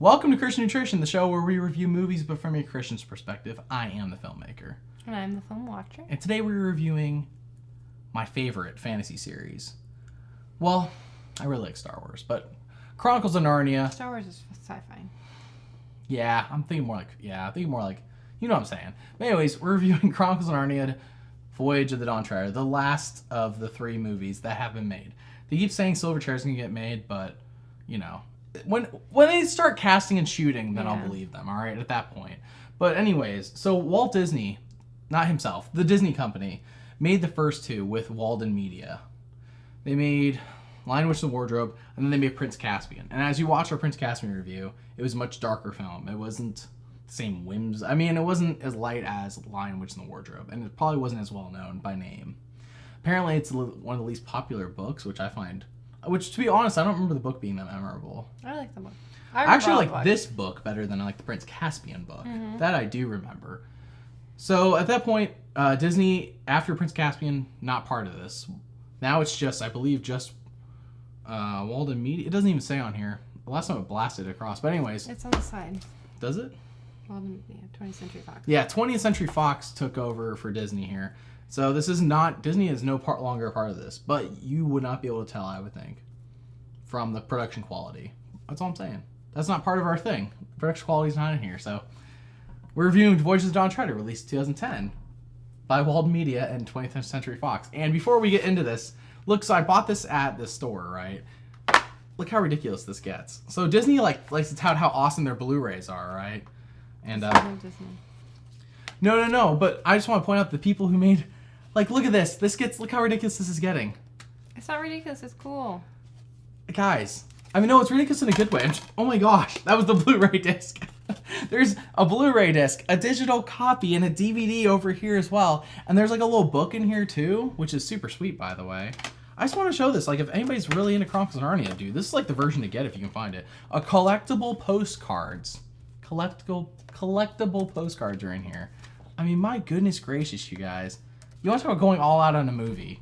Welcome to Christian Nutrition, the show where we review movies but from a Christian's perspective. I am the filmmaker. And I'm the film watcher. And today we're reviewing my favorite fantasy series. Well, I really like Star Wars, but Chronicles of Narnia. Star Wars is sci-fi. Yeah, I'm thinking more like, you know what I'm saying. But anyways, we're reviewing Chronicles of Narnia, Voyage of the Dawn Treader, the last of the 3 movies that have been made. They keep saying Silverchair's gonna get made, but, you know, when they start casting and shooting, then I'll believe them, all right, at that point. But anyways, so Walt Disney, not himself, the Disney company, made the first 2 with Walden Media. They made Lion, Witch, and the Wardrobe, and then they made Prince Caspian. And as you watch our Prince Caspian review, it was a much darker film. It wasn't the same whims. I mean, it wasn't as light as Lion, Witch, and the Wardrobe, and it probably wasn't as well known by name. Apparently, it's one of the least popular books, which, to be honest, I don't remember the book being that memorable. I like the book. I actually like this book better than I like the Prince Caspian book. Mm-hmm. That I do remember. So at that point, Disney, after Prince Caspian, not part of this. Now it's just, I believe, just Walden Media. It doesn't even say on here. The last time it blasted across. But anyways. It's on the side. Does it? Walden Media, 20th Century Fox. Yeah, 20th Century Fox took over for Disney here. So this is not, Disney is no longer a part of this. But you would not be able to tell, I would think, from the production quality. That's all I'm saying. That's not part of our thing. Production quality is not in here. So we're reviewing Voyage of the Dawn Treader, released 2010 by Walden Media and 20th Century Fox. And before we get into this, look, so I bought this at the store, right? Look how ridiculous this gets. So Disney likes to tout how awesome their Blu-rays are, right? And Disney. No, but I just want to point out the people who made, look at this. Look how ridiculous this is getting. It's not ridiculous, it's cool. Guys, I mean, no, it's ridiculous in a good way. Oh my gosh, that was the Blu-ray disc. There's a Blu-ray disc, a digital copy, and a DVD over here as well. And there's a little book in here too, which is super sweet, by the way. I just want to show this. If anybody's really into Chronicles of Narnia, dude, this is the version to get if you can find it. A collectible postcards. Collectible postcards are in here. I mean, my goodness gracious, you guys. You want to talk about going all out on a movie?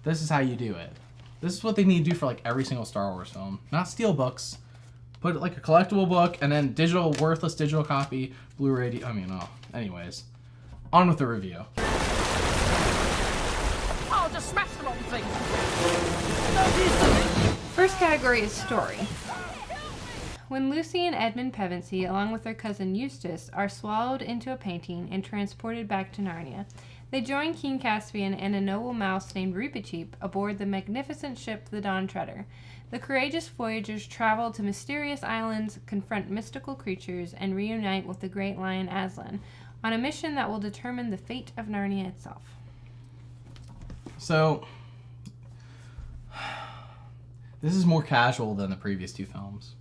This is how you do it. This is what they need to do for every single Star Wars film. Not steal books. Put a collectible book and then worthless digital copy, Blu-ray. Anyways, on with the review. I'll just smash the wrong thing. First category is story. When Lucy and Edmund Pevensey, along with their cousin Eustace, are swallowed into a painting and transported back to Narnia, they join King Caspian and a noble mouse named Reepicheep aboard the magnificent ship the Dawn Treader. The courageous voyagers travel to mysterious islands, confront mystical creatures, and reunite with the great lion Aslan on a mission that will determine the fate of Narnia itself. So, this is more casual than the previous 2 films.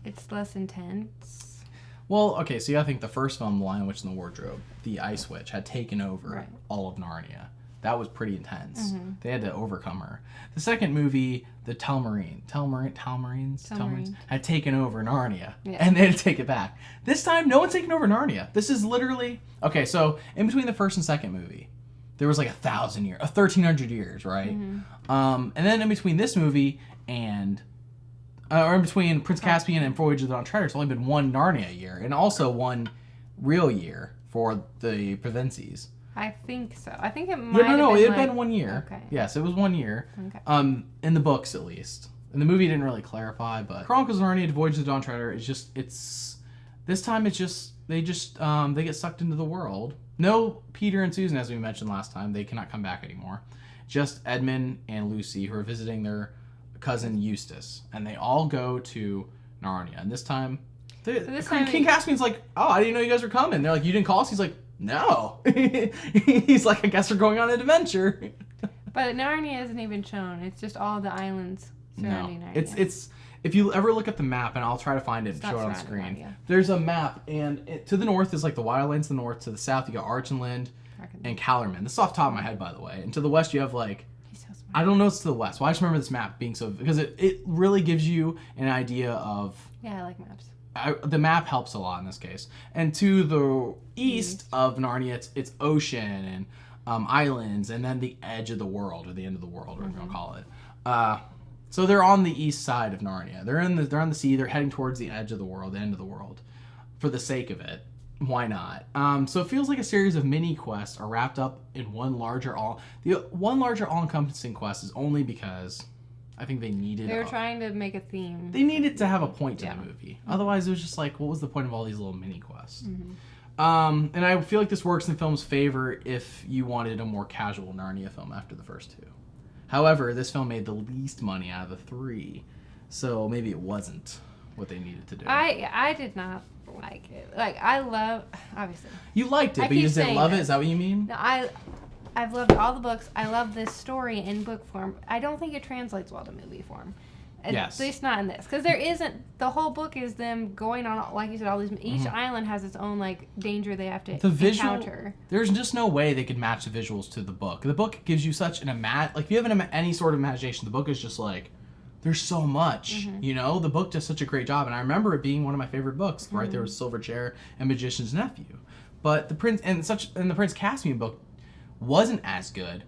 It's less intense. Well, okay, so you gotta think the first film, The Lion, Witch, and the Wardrobe, the Ice Witch, had taken over all of Narnia. That was pretty intense. Mm-hmm. They had to overcome her. The second movie, the Telmarines had taken over Narnia, and they had to take it back. This time, no one's taken over Narnia. This is literally... Okay, so in between the first and second movie, there was 1,300 years, right? Mm-hmm. And then in between this movie and... or in between Prince Caspian and Voyage of the Dawn Treader, it's only been 1 Narnia year, and also 1 real year for the Pevensies. I think so. I think it might have been it had been 1 year. Okay. Yes, it was 1 year. Okay. In the books, at least. And the movie didn't really clarify, but Chronicles of Narnia, Voyage of the Dawn Treader is just, this time it's just, they get sucked into the world. No Peter and Susan, as we mentioned last time. They cannot come back anymore. Just Edmund and Lucy, who are visiting their cousin Eustace, and they all go to Narnia. And this time, King Caspian's like, "Oh, I didn't know you guys were coming." They're like, "You didn't call us?" He's like, "No." He's like, "I guess we're going on an adventure." But Narnia isn't even shown. It's just all the islands surrounding Narnia. It's if you ever look at the map, and I'll try to find it and show it on screen. Narnia. There's a map, and to the north is the Wildlands. To the north, to the south, you got Archenland and Calormen. This is off the top of my head, by the way. And to the west, you have I don't know it's to the west. Well, I just remember this map being because it really gives you an idea of... Yeah, I like maps. The map helps a lot in this case. And to the east of Narnia, it's ocean and islands, and then the edge of the world, or the end of the world, whatever you want to call it. So they're on the east side of Narnia. They're on the sea. They're heading towards the edge of the world, the end of the world, for the sake of it. Why not? So it feels like a series of mini quests are wrapped up in one larger all-encompassing quest is only because I think they needed. They were trying to make a theme. They needed to have a point to the movie. Otherwise, it was just like, what was the point of all these little mini quests? And I feel like this works in the film's favor if you wanted a more casual Narnia film after the first two. However, this film made the least money out of the three, so maybe it wasn't what they needed to do. I did not like it. Like, I love, obviously. You liked it, but you just didn't love it? Is that what you mean? No, I've loved all the books. I love this story in book form. I don't think it translates well to movie form. Yes. At least not in this. Because there isn't, the whole book is them going on, like you said, all these, each island has its own, like, danger they have to encounter. There's just no way they could match the visuals to the book. The book gives you such an like, if you have any sort of imagination, the book is just like, there's so much, you know? The book does such a great job, and I remember it being one of my favorite books. Right there was Silver Chair and Magician's Nephew. But the Prince Caspian book wasn't as good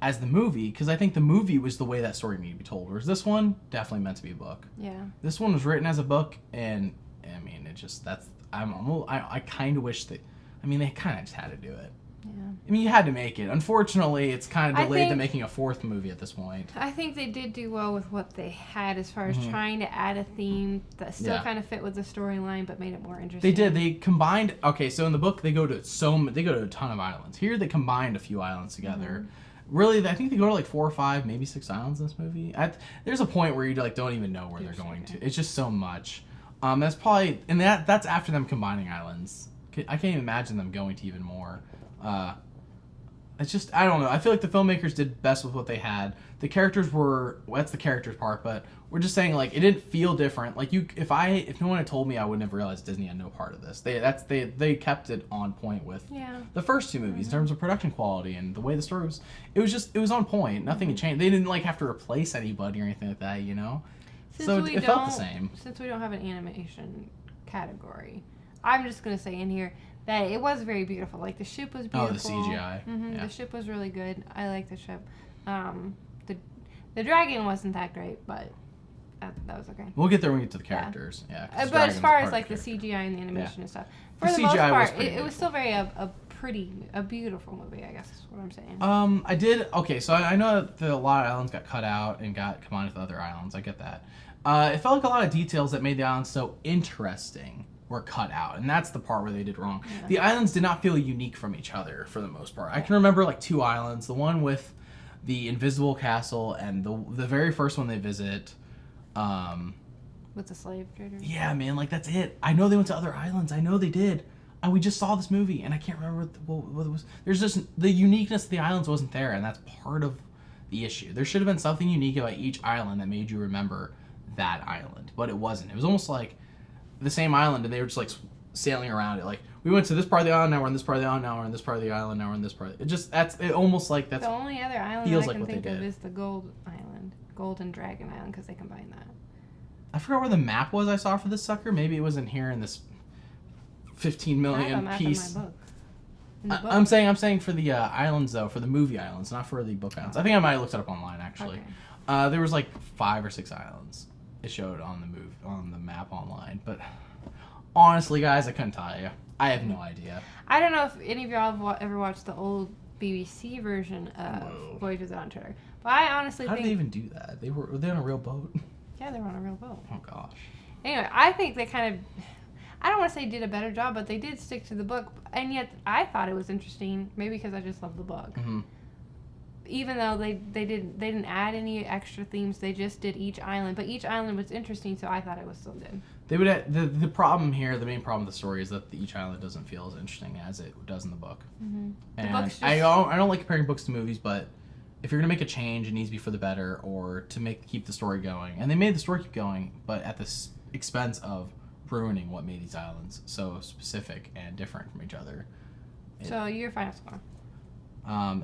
as the movie, because I think the movie was the way that story needed to be told, whereas this one definitely meant to be a book. Yeah. This one was written as a book, and I mean, it just, I kind of wish that, I mean, they kind of just had to do it. Yeah. I mean, you had to make it. Unfortunately, it's kind of delayed them making a fourth movie at this point. I think they did do well with what they had as far as trying to add a theme that still kind of fit with the storyline, but made it more interesting. They did. They combined. Okay, so in the book, they go to a ton of islands. Here, they combined a few islands together. Really, I think they go to like 4 or 5, maybe 6 islands in this movie. There's a point where you like don't even know where they're going to. It's just so much. That's probably, and that's after them combining islands. I can't even imagine them going to even more. It's just, I don't know. I feel like the filmmakers did best with what they had. The characters that's the characters part, but we're just saying, like, it didn't feel different. Like, if no one had told me, I wouldn't have realized Disney had no part of this. They kept it on point with the first two movies in terms of production quality and the way the story was. It was on point. Nothing had changed. They didn't like have to replace anybody or anything like that, you know. So it felt the same. Since we don't have an animation category, I'm just gonna say in here that it was very beautiful. Like, the ship was beautiful. Oh, the CGI. Yeah. The ship was really good. I like the ship. The dragon wasn't that great, but that was okay. We'll get there when we get to the characters. Yeah. But as far as like the CGI and the animation and stuff, for the most part, it was still very a beautiful movie. I guess is what I'm saying. I did. Okay, so I know that a lot of islands got cut out and got combined with other islands. I get that. It felt like a lot of details that made the islands so interesting were cut out, and that's the part where they did wrong. Yeah. The islands did not feel unique from each other for the most part. I can remember like 2 islands, the one with the invisible castle and the very first one they visit. With the slave traders? Yeah, man, like that's it. I know they went to other islands. I know they did. And we just saw this movie, and I can't remember what it was. There's just, the uniqueness of the islands wasn't there, and that's part of the issue. There should have been something unique about each island that made you remember that island, but it wasn't. It was almost like the same island, and they were just like sailing around it. Like, we went to this part of the island, now we're in this part of the island, now we're in this part of the island, now we're in this part. It almost like that's the only other island feels I like can what think they of did. is the Golden Dragon Island, because they combined that. I forgot where the map was I saw for this sucker. Maybe it was in here in this 15 million piece. In my book. I'm saying for the islands though, for the movie islands, not for the book islands. I think I might have looked it up online actually. Okay. There was like 5 or 6 islands. It showed on the map online, but honestly, guys, I couldn't tell you. I have no idea. I don't know if any of y'all have ever watched the old BBC version of Voyage of the Dawn-Treader, but I honestly think... How did they even do that? Were they on a real boat? Yeah, they were on a real boat. Oh gosh. Anyway, I think they kind of... I don't want to say did a better job, but they did stick to the book, and yet I thought it was interesting, maybe because I just love the book. Mm-hmm. Even though they didn't add any extra themes, they just did each island, but each island was interesting, so I thought it was still good. They would the problem here, the main problem with the story is that each island doesn't feel as interesting as it does in the book. Mm-hmm. And I don't like comparing books to movies, but if you're gonna make a change, it needs to be for the better or to keep the story going. And they made the story keep going, but at the expense of ruining what made these islands so specific and different from each other. So your final score?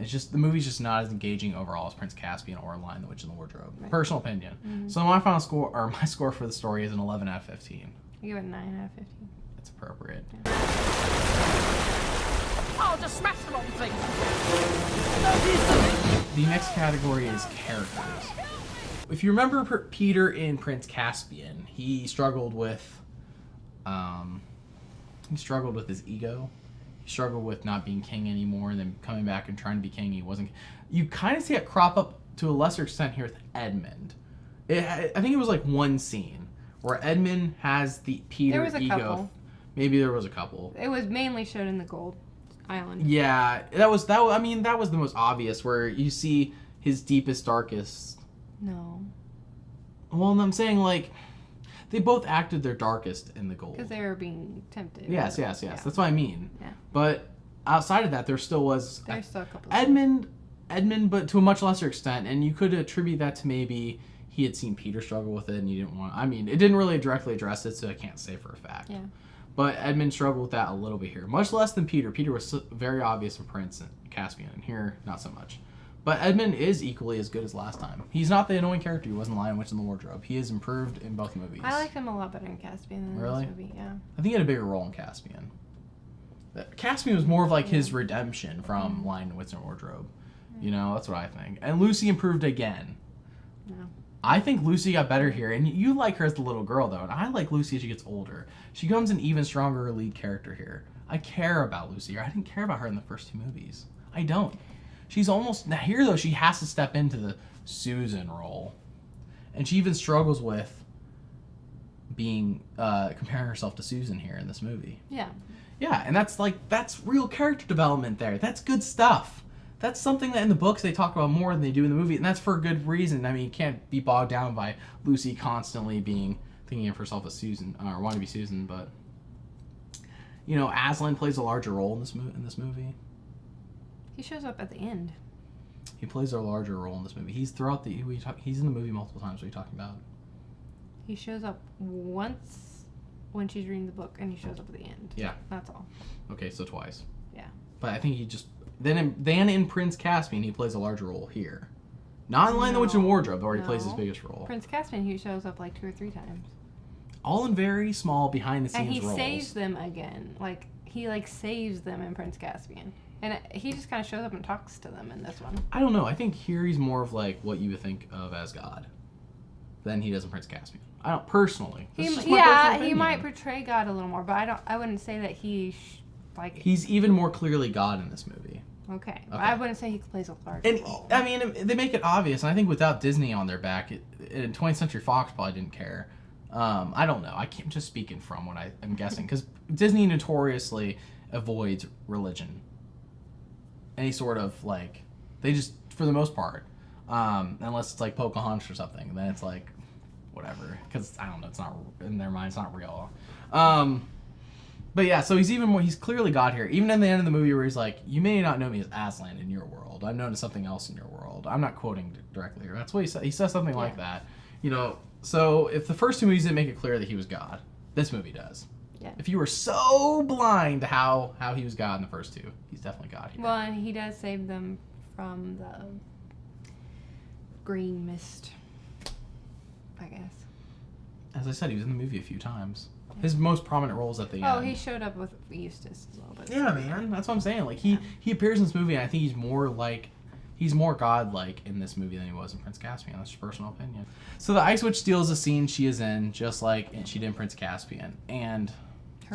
It's just the movie's just not as engaging overall as Prince Caspian or Lion, the Witch, and the Wardrobe. Right. Personal opinion. Mm-hmm. So my score for the story is an 11 out of 15. You give it a 9 out of 15. That's appropriate. Yeah. I'll just smash them on things. The next category is characters. If you remember Peter in Prince Caspian, he struggled with his ego. He struggled with not being king anymore, and then coming back and trying to be king. He wasn't. You kind of see it crop up to a lesser extent here with Edmund. I think it was like one scene where Edmund has the Peter There was a ego. couple. Maybe there was a couple. It was mainly showed in the Gold Island. Yeah, that was the most obvious, where you see his deepest, darkest. No. Well, I'm saying, like, they both acted their darkest in the Gold. Because they were being tempted. Yes. Yeah. That's what I mean. Yeah. But outside of that, there still was There's still a couple. Edmund, but to a much lesser extent, and you could attribute that to maybe he had seen Peter struggle with it, and he didn't want. I mean, it didn't really directly address it, so I can't say for a fact. Yeah. But Edmund struggled with that a little bit here, much less than Peter. Peter was very obvious in Prince and Caspian, and here not so much. But Edmund is equally as good as last time. He's not the annoying character he was in Lion, Witch, and the Wardrobe. He is improved in both movies. I liked him a lot better in Caspian than Really? in this movie. Yeah. I think he had a bigger role in Caspian. Caspian was more of like his redemption from Lion, Witch, and Wardrobe. You know, that's what I think. And Lucy improved again. No. I think Lucy got better here, and you like her as the little girl, though, and I like Lucy as she gets older. She becomes an even stronger lead character here. I care about Lucy. I didn't care about her in the first two movies. I don't. She's almost... Now here, though, she has to step into the Susan role. And she even struggles with being... comparing herself to Susan here in this movie. Yeah. Yeah, and that's real character development there. That's good stuff. That's something that in the books they talk about more than they do in the movie, and that's for a good reason. I mean, you can't be bogged down by Lucy constantly thinking of herself as Susan, or wanting to be Susan, but... You know, Aslan plays a larger role in this movie. He shows up at the end. He plays a larger role in this movie. He's throughout he's in the movie multiple times. What are you talking about? He shows up once when she's reading the book, and he shows up at the end. Yeah. That's all. Okay, so twice. Yeah. But I think he just... Then in Prince Caspian, he plays a larger role here. Not in Lion, the Witch, and Wardrobe, where he plays his biggest role. Prince Caspian, he shows up like 2 or 3 times. All in very small, behind-the-scenes roles. And he saves them again. Like, he, saves them in Prince Caspian. And he just kind of shows up and talks to them in this one. I don't know. I think here he's more of, like, what you would think of as God than he does in Prince Caspian. I don't... Personally. He might portray God a little more, but I wouldn't say that he... He's even more clearly God in this movie. Okay. I wouldn't say he plays a large role. I mean, they make it obvious, and I think without Disney on their back, 20th Century Fox probably didn't care. I don't know. I can't just speaking from what I'm guessing, because Disney notoriously avoids religion. Any sort of, they just, for the most part, unless it's like Pocahontas or something, then it's like, whatever, because, I don't know, it's not, in their mind, it's not real. But yeah, so he's clearly God here. Even in the end of the movie where he's like, you may not know me as Aslan in your world. I'm known as something else in your world. I'm not quoting directly here. That's what he said. He says something like that. You know, so if the first two movies didn't make it clear that he was God, this movie does. Yeah. If you were so blind to how he was God in the first two, he's definitely God here. Well, and he does save them from the green mist, I guess. As I said, he was in the movie a few times. His most prominent role is at the end. Oh, he showed up with Eustace as well. But yeah, man. That's what I'm saying. Like, he appears in this movie, and I think he's more God-like in this movie than he was in Prince Caspian. That's just personal opinion. So the Ice Witch steals the scene she is in, just like she did in Prince Caspian. And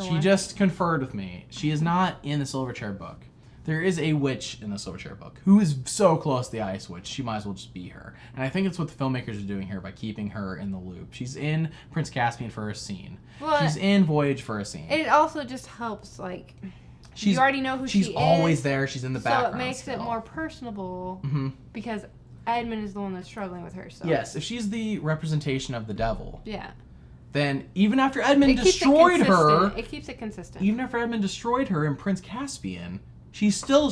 she just conferred with me. She is not in the Silverchair book. There is a witch in the Silverchair book who is so close to the Ice Witch, she might as well just be her. And I think it's what the filmmakers are doing here by keeping her in the loop. She's in Prince Caspian for a scene. Well, she's in Voyage for a scene. It also just helps, you already know who she is. She's always there. She's in the background. So it makes it more personable because Edmund is the one that's struggling with her. So. Yes, if she's the representation of the devil. Yeah. Then even after Edmund destroyed her, it keeps it consistent. Even after Edmund destroyed her in Prince Caspian, she's still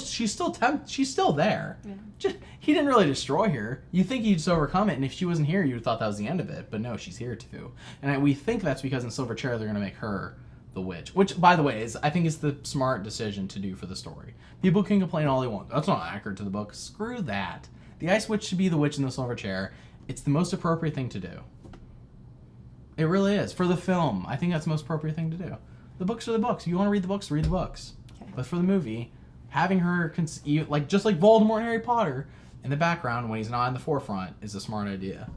there. Yeah. He didn't really destroy her. You think he'd just overcome it, and if she wasn't here, you'd have thought that was the end of it. But no, she's here too. And we think that's because in Silverchair they're going to make her the witch, which, by the way, I think is the smart decision to do for the story. People can complain all they want. That's not accurate to the book. Screw that. The Ice Witch should be the witch in the Silverchair. It's the most appropriate thing to do. It really is. For the film, I think that's the most appropriate thing to do. The books are the books. If you want to read the books, read the books. Okay. But for the movie, having her, just like Voldemort and Harry Potter, in the background when he's not in the forefront is a smart idea.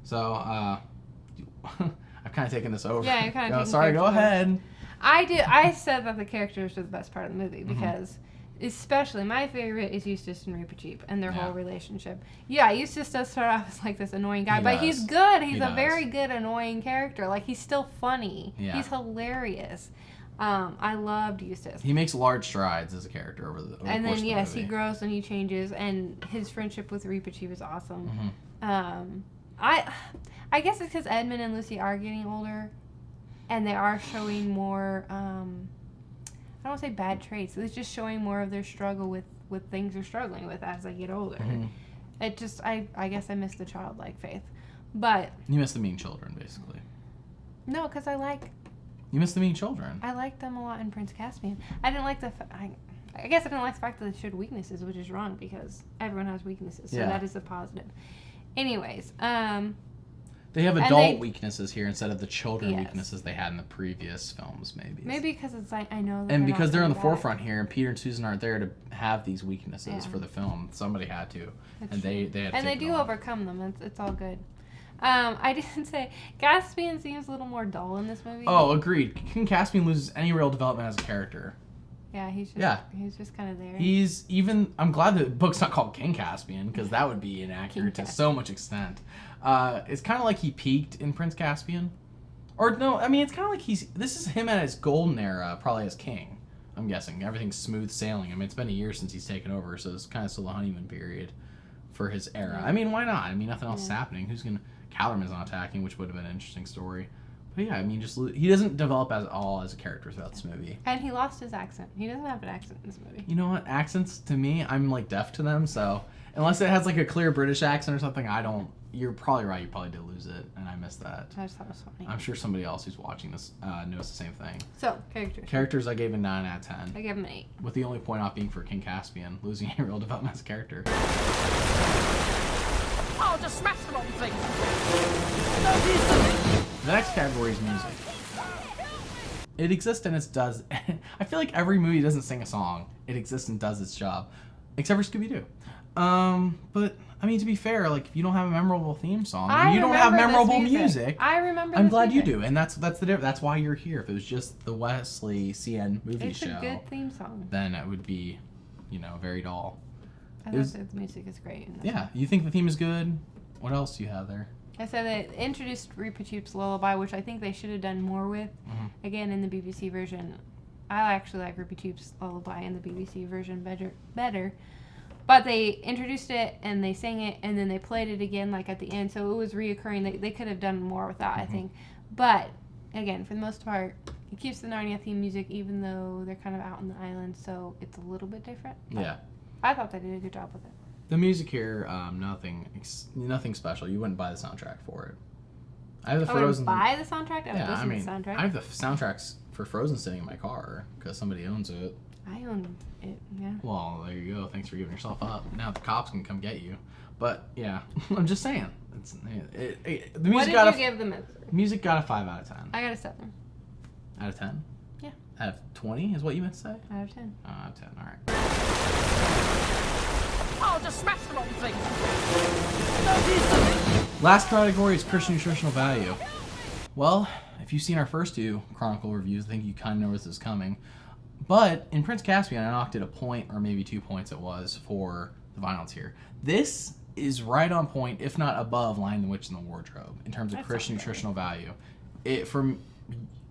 So, I've kind of taken this over. Yeah, you're kind of taking sorry, go characters over. ahead. I said that the characters were the best part of the movie Mm-hmm. because, especially my favorite is Eustace and Reepicheep and their Yeah. whole relationship. Yeah, Eustace does start off as like this annoying guy, He but does. he's good. He's He a does. very good annoying character. Like he's still funny. Yeah. He's hilarious. I loved Eustace. He makes large strides as a character over the And course then of the yes, movie. he grows and he changes, and his friendship with Reepicheep is awesome. Mm-hmm. I guess it's because Edmund and Lucy are getting older, and they are showing more. I don't want to say bad traits. It's just showing more of their struggle with things they're struggling with as they get older. Mm-hmm. It just I guess I miss the childlike faith, but You miss the mean children, basically. no, because You miss the mean children. I liked them a lot in Prince Caspian. I didn't like I guess I didn't like the fact that they showed weaknesses, which is wrong because everyone has weaknesses. So Yeah. that is a positive. Anyways, They have and adult they- weaknesses here instead of the children Yes. weaknesses they had in the previous films, maybe. maybe because it's like I know that And not because they're on the coming back. forefront here, and Peter and Susan aren't there to have these weaknesses Yeah. for the film. Somebody had to, That's and they true. had to And they take it do on. overcome them. It's all good. I didn't say Caspian seems a little more dull in this movie. Oh, agreed. King Caspian loses any real development as a character. yeah, he's just kind of there. He's even. I'm glad the book's not called King Caspian because that would be inaccurate to King so much extent. It's kind of like he peaked in Prince Caspian, or no, I mean it's kind of like this is him at his golden era, probably as king. I'm guessing everything's smooth sailing. I mean it's been a year since he's taken over, so it's kind of still the honeymoon period for his era. I mean why not? I mean nothing else is happening. Who's gonna? Kellerman's not attacking, which would have been an interesting story. But yeah, I mean he doesn't develop at all as a character throughout this movie. And he lost his accent. He doesn't have an accent in this movie. You know what? Accents to me, I'm like deaf to them, so unless it has like a clear British accent or something, I don't. You're probably right. You probably did lose it, and I missed that. I just thought it was funny. I'm sure somebody else who's watching this knows the same thing. So characters. Characters, I gave a 9 out of 10, I give him an 8. with the only point off being for King Caspian losing any real development as a character. I'll just smash them on things. The next category is music. It exists and it does. I feel like every movie doesn't sing a song. It exists and does its job, except for Scooby-Doo. But I mean, to be fair, like if you don't have a memorable theme song, and you don't have remember this memorable music, I remember. I'm this glad you music. do, and that's the difference. That's why you're here. If it was just the Wesley CN movie It's show, a good theme song. then it would be, very dull. I It thought was- that the music is great. In this Yeah, one. you think the theme is good? What else do you have there? I said they introduced Reepicheep's Lullaby, which I think they should have done more with. Mhm. Again, in the BBC version, I actually like Reepicheep's Lullaby in the BBC version better. But they introduced it and they sang it and then they played it again like at the end, so it was reoccurring. They could have done more with that, I think. But again, for the most part, it keeps the Narnia theme music even though they're kind of out on the island, so it's a little bit different. But Yeah. I thought they did a good job with it. The music here, nothing special. You wouldn't buy the soundtrack for it. I have the I would Frozen. buy the soundtrack. I would Yeah, listen I mean, to the soundtrack. I have the soundtracks for Frozen sitting in my car because somebody owns it. I own it, yeah. Well, there you go. Thanks for giving yourself up. Now the cops can come get you. But yeah, I'm just saying. The What music did got you give the movie? music got a 5 out of 10. I got a 7 Out of 10? Yeah. Out of 20 is what you meant to say? out of 10. Out of 10. All right. I'll just smash them on things. Last category is Christian Nutritional Value. Well, if you've seen our first 2 Chronicle reviews, I think you kind of know where this is coming. But in Prince Caspian, I knocked it a point or maybe 2 points it was for the violence here. This is right on point, if not above Lion the Witch and the Wardrobe in terms of That Christian sounds right. nutritional value. From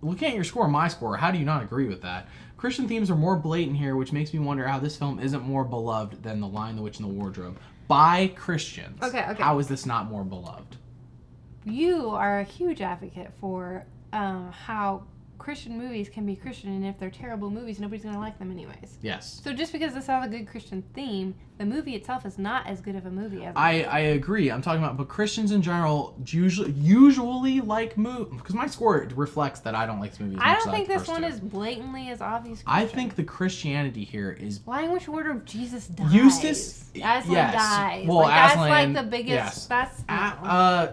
looking at your score, my score, how do you not agree with that? Christian themes are more blatant here, which makes me wonder how this film isn't more beloved than The Lion, the Witch, and the Wardrobe by Christians. Okay. How is this not more beloved? You are a huge advocate for how Christian movies can be Christian, and if they're terrible movies, nobody's going to like them anyways. Yes. So just because this has a good Christian theme, the movie itself is not as good of a movie as I agree. I'm talking about, but Christians in general usually like movies, because my score reflects that I don't like this movie as much I as don't think like the this first one two. is blatantly as obvious Christian. I think the Christianity here is Lion, Witch, Wardrobe, Jesus dies. Eustace. Aslan yes. dies. Well, like, that's Aslan, like the biggest. yes. That's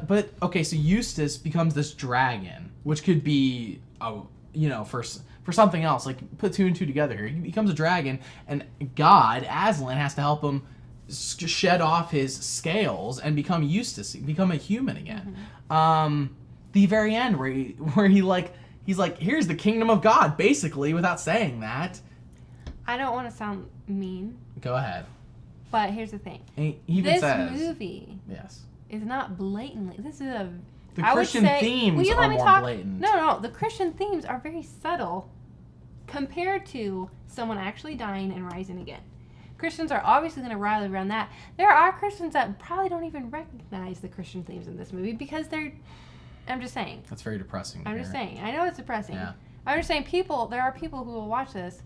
But okay, so Eustace becomes this dragon, which could be for something else. Like put 2 and 2 together here. He becomes a dragon, and God, Aslan, has to help him shed off his scales and become Eustace, become a human again. The very end where he's like, here's the kingdom of God, basically, without saying that. I don't want to sound mean, Go ahead. but here's the thing. He even says, movie yes. is not blatantly. This is a. The I would Christian say, themes will you are let me more talk? blatant. No. The Christian themes are very subtle compared to someone actually dying and rising again. Christians are obviously going to rally around that. There are Christians that probably don't even recognize the Christian themes in this movie because they're. I'm just saying. That's very depressing. I'm just saying. I know it's depressing. Yeah. I'm just saying there are people who will watch this,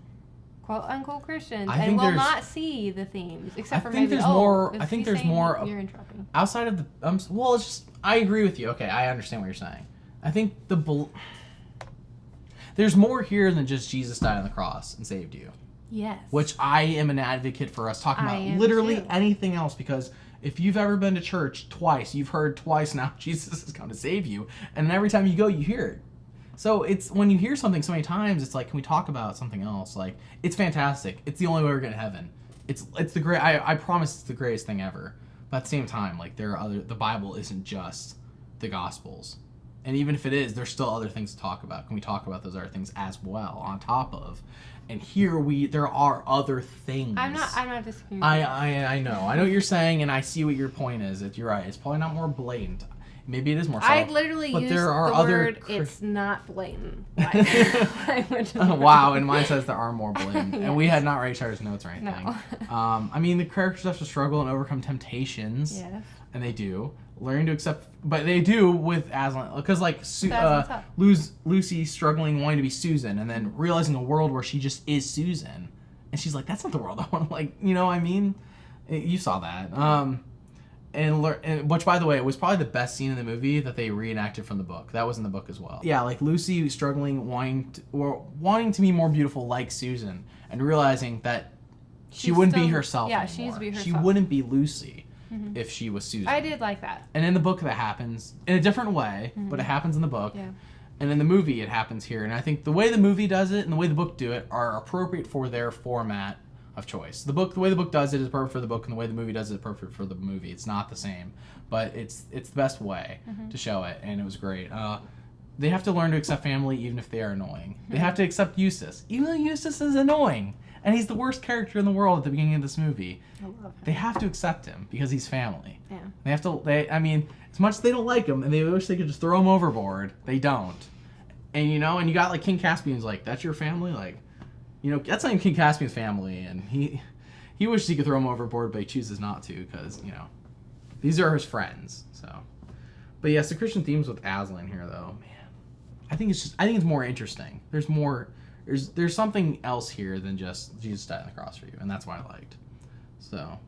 quote unquote Christians, I and think will there's- not see the themes except for I think maybe. there's more. I is think he there's saying more. You're interrupting. Outside of the well, it's just I agree with you. Okay, I understand what you're saying. I think there's more here than just Jesus died on the cross and saved you. Yes. Which I am an advocate for us talking I about am literally too. anything else, because if you've ever been to church twice, you've heard twice now Jesus has come to save you, and every time you go, you hear it. So it's when you hear something so many times, it's like, can we talk about something else? Like, it's fantastic. It's the only way we're getting to heaven. It's the great. I promise it's the greatest thing ever. But at the same time, like there are the Bible isn't just the Gospels, and even if it is, there's still other things to talk about. Can we talk about those other things as well on top of? And here there are other things. I'm not disagreeing. I know what you're saying, and I see what your point is. You're right. It's probably not more blatant. Maybe it is more subtle. I literally but used there are the other word, it's not blatant. I went to wow, and mine says there are more blatant. And we Yes. had not read each other's notes or anything. No. I mean, the characters have to struggle and overcome temptations. Yes. And they do. Learning to accept, but they do with Aslan, because like Aslan's tough. Lucy struggling wanting to be Susan, and then realizing a world where she just is Susan, and she's like, that's not the world I want to, like, you know what I mean? You saw that. And which, by the way, was probably the best scene in the movie that they reenacted from the book. That was in the book as well. Yeah, like Lucy struggling, wanting to be more beautiful like Susan, and realizing that she wouldn't be herself Yeah, anymore. she needs to be herself. She wouldn't be Lucy if she was Susan. I did like that. And in the book that happens in a different way, but it happens in the book. Yeah. And in the movie it happens here. And I think the way the movie does it and the way the book do it are appropriate for their format of choice. The way the book does it is perfect for the book, and the way the movie does it is perfect for the movie. It's not the same, but it's the best way to show it, and it was great. They have to learn to accept family even if they are annoying. They have to accept Eustace, even though Eustace is annoying, and he's the worst character in the world at the beginning of this movie. I love him. They have to accept him because he's family. Yeah. They have to. I mean, as much as they don't like him and they wish they could just throw him overboard, they don't. And you know, and you got like King Caspian's like, that's your family, like, you know, that's not even King Caspian's family, and he wishes he could throw him overboard, but he chooses not to because, you know, these are his friends. So, but yes, the Christian themes with Aslan here, though, man, I think it's more interesting. There's something else here than just Jesus died on the cross for you, and that's what I liked. So,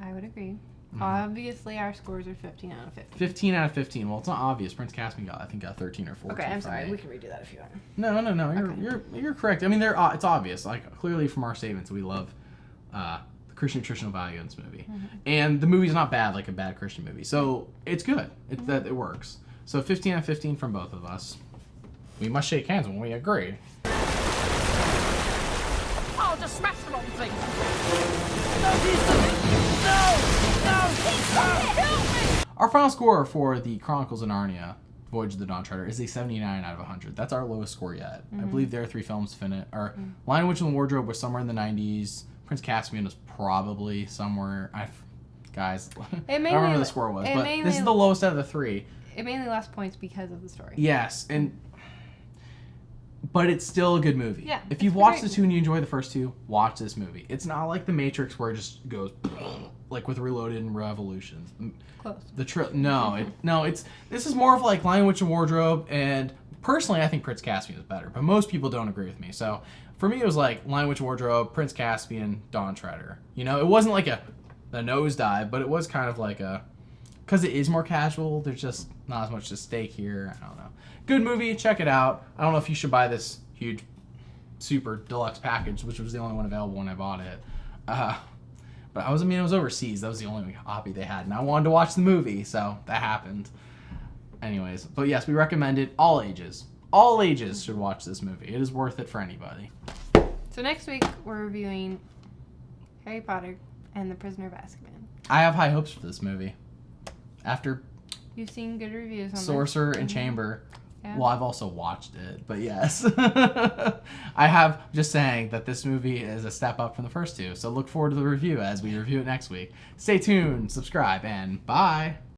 I would agree. Obviously, our scores are 15 out of 15. 15 out of 15. Well, it's not obvious. Prince Caspian got 13 or 14. Okay, I'm from sorry. me. We can redo that if you want. No. You're correct. I mean, it's obvious. Like, clearly from our statements, we love the Christian nutritional value in this movie, and the movie's not bad like a bad Christian movie. So it's good. It works. So 15 out of 15 from both of us. We must shake hands when we agree. I'll just smash them on things. Our final score for the Chronicles of Narnia, Voyage of the Dawn Treader, is a 79 out of 100. That's our lowest score yet. I believe there are 3 films Lion, Witch, and the Wardrobe was somewhere in the 90s. Prince Caspian was probably somewhere. Guys, I don't remember the score was, but this is the lowest out of the 3. It mainly lost points because of the story. Yes, but it's still a good movie. Yeah, If you've it's watched great. the 2 and you enjoy the first 2, watch this movie. It's not like The Matrix where it just goes like with Reloaded and Revolutions. Close. This is more of like Lion, Witch, and Wardrobe, and personally I think Prince Caspian is better, but most people don't agree with me. So for me it was like Lion, Witch, and Wardrobe, Prince Caspian, Dawn Treader. You know, it wasn't like a nosedive, but it was kind of like because it is more casual, there's just not as much at stake here. I don't know. Good movie, check it out. I don't know if you should buy this huge super deluxe package, which was the only one available when I bought it. But it was overseas. That was the only copy they had, and I wanted to watch the movie, so that happened. Anyways, but yes, we recommend it. All ages should watch this movie. It is worth it for anybody. So next week, we're reviewing Harry Potter and The Prisoner of Azkaban. I have high hopes for this movie. After You've seen good reviews on Sorcerer this. and Chamber. Yeah. Well, I've also watched it, but yes. I have just saying that this movie is a step up from the first two. So look forward to the review as we review it next week. Stay tuned, subscribe, and bye.